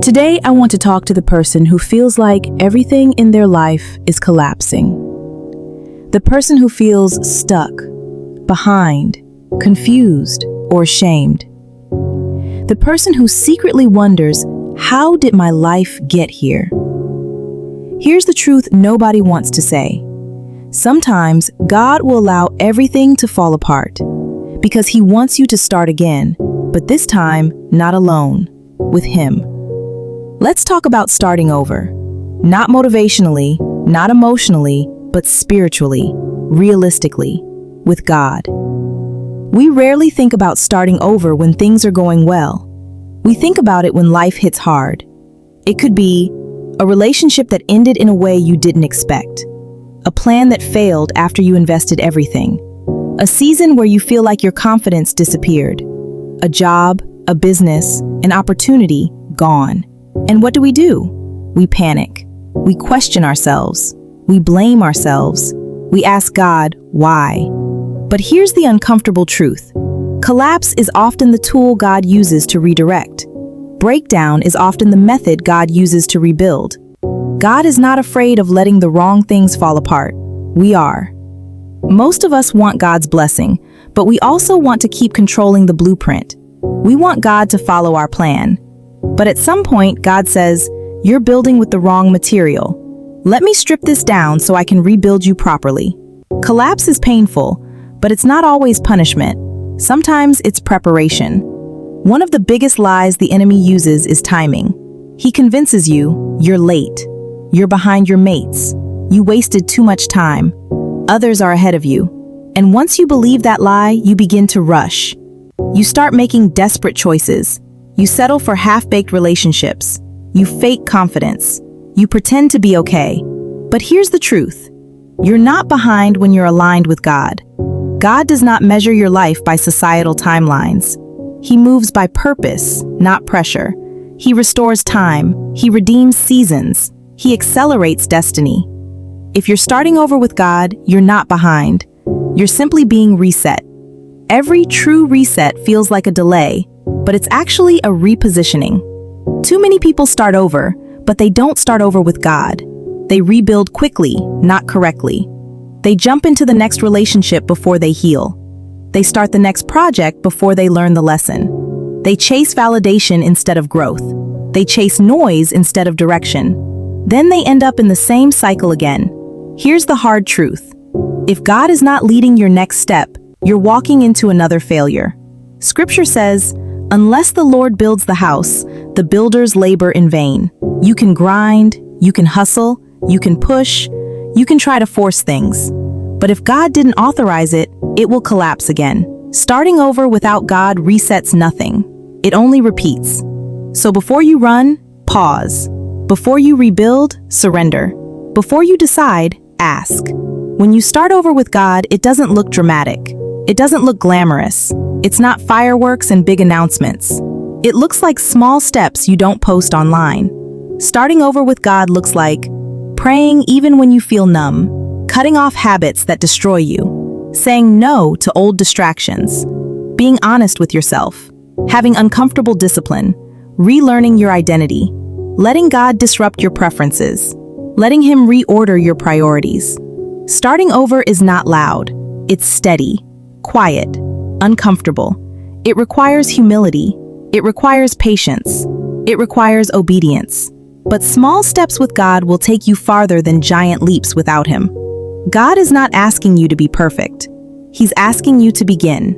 Today, I want to talk to the person who feels like everything in their life is collapsing. The person who feels stuck, behind, confused, or ashamed. The person who secretly wonders, how did my life get here? Here's the truth nobody wants to say. Sometimes God will allow everything to fall apart because He wants you to start again, but this time not alone, with Him. Let's talk about starting over. Not motivationally, not emotionally, but spiritually, realistically, with God. We rarely think about starting over when things are going well. We think about it when life hits hard. It could be a relationship that ended in a way you didn't expect, a plan that failed after you invested everything, a season where you feel like your confidence disappeared, a job, a business, an opportunity gone. And what do? We panic. We question ourselves. We blame ourselves. We ask God, why? But here's the uncomfortable truth. Collapse is often the tool God uses to redirect. Breakdown is often the method God uses to rebuild. God is not afraid of letting the wrong things fall apart. We are. Most of us want God's blessing, but we also want to keep controlling the blueprint. We want God to follow our plan. But at some point, God says, "You're building with the wrong material. Let me strip this down so I can rebuild you properly." Collapse is painful, but it's not always punishment. Sometimes it's preparation. One of the biggest lies the enemy uses is timing. He convinces you, you're late. You're behind your mates. You wasted too much time. Others are ahead of you. And once you believe that lie, you begin to rush. You start making desperate choices. You settle for half-baked relationships. You fake confidence. You pretend to be okay. But here's the truth. You're not behind when you're aligned with God. God does not measure your life by societal timelines. He moves by purpose, not pressure. He restores time. He redeems seasons. He accelerates destiny. If you're starting over with God, you're not behind. You're simply being reset. Every true reset feels like a delay, but it's actually a repositioning. Too many people start over, but they don't start over with God. They rebuild quickly, not correctly. They jump into the next relationship before they heal. They start the next project before they learn the lesson. They chase validation instead of growth. They chase noise instead of direction. Then they end up in the same cycle again. Here's the hard truth. If God is not leading your next step, you're walking into another failure. Scripture says, "Unless the Lord builds the house, the builders labor in vain." You can grind, you can hustle, you can push, you can try to force things. But if God didn't authorize it, it will collapse again. Starting over without God resets nothing. It only repeats. So before you run, pause. Before you rebuild, surrender. Before you decide, ask. When you start over with God, it doesn't look dramatic. It doesn't look glamorous. It's not fireworks and big announcements. It looks like small steps you don't post online. Starting over with God looks like praying even when you feel numb, cutting off habits that destroy you, saying no to old distractions, being honest with yourself, having uncomfortable discipline, relearning your identity, letting God disrupt your preferences, letting Him reorder your priorities. Starting over is not loud. It's steady, quiet, uncomfortable. It requires humility. It requires patience. It requires obedience. But small steps with God will take you farther than giant leaps without Him. God is not asking you to be perfect. He's asking you to begin.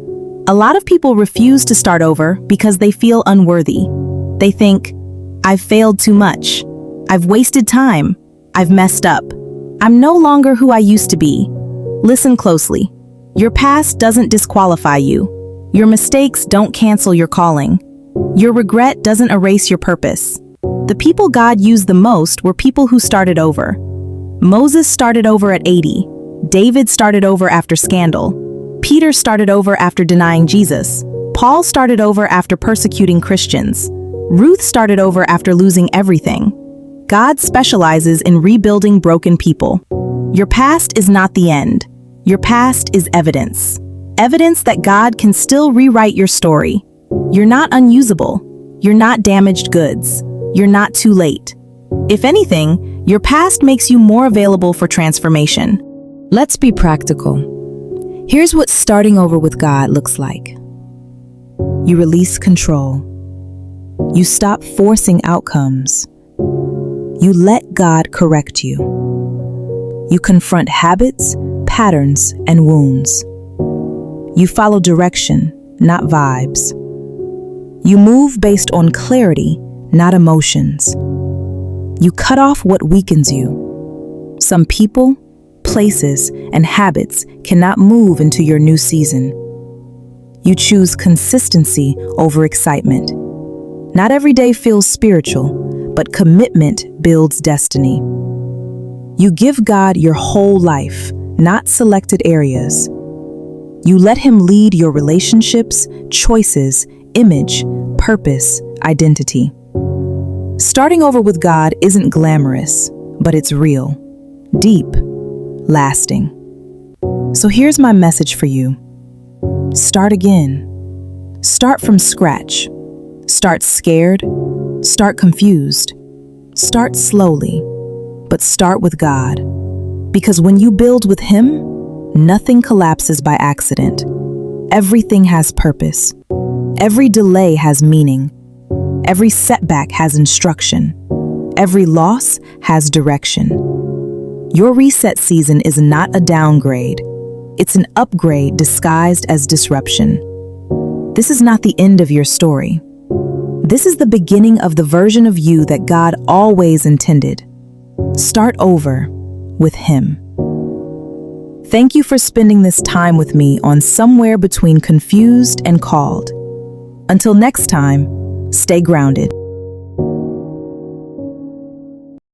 A lot of people refuse to start over because they feel unworthy. They think, "I've failed too much. I've wasted time. I've messed up. I'm no longer who I used to be." Listen closely. Your past doesn't disqualify you. Your mistakes don't cancel your calling. Your regret doesn't erase your purpose. The people God used the most were people who started over. Moses started over at 80. David started over after scandal. Peter started over after denying Jesus. Paul started over after persecuting Christians. Ruth started over after losing everything. God specializes in rebuilding broken people. Your past is not the end. Your past is evidence. Evidence that God can still rewrite your story. You're not unusable. You're not damaged goods. you're not too late. If anything, your past makes you more available for transformation. Let's be practical. Here's what starting over with God looks like. You release control. You stop forcing outcomes. You let God correct you. You confront habits, patterns, and wounds. You follow direction, not vibes. You move based on clarity, not emotions. You cut off what weakens you. Some people, places, and habits cannot move into your new season. You choose consistency over excitement. Not every day feels spiritual, but commitment builds destiny. You give God your whole life, not selected areas. You let Him lead your relationships, choices, image, purpose, identity. Starting over with God isn't glamorous, but it's real, deep, lasting. So here's my message for you. Start again. Start from scratch. Start scared. Start confused. Start slowly, but start with God. Because when you build with Him, nothing collapses by accident. Everything has purpose. Every delay has meaning. Every setback has instruction. Every loss has direction. Your reset season is not a downgrade. It's an upgrade disguised as disruption. This is not the end of your story. This is the beginning of the version of you that God always intended. Start over with Him. Thank you for spending this time with me on Somewhere Between Confused and Called. Until next time, stay grounded.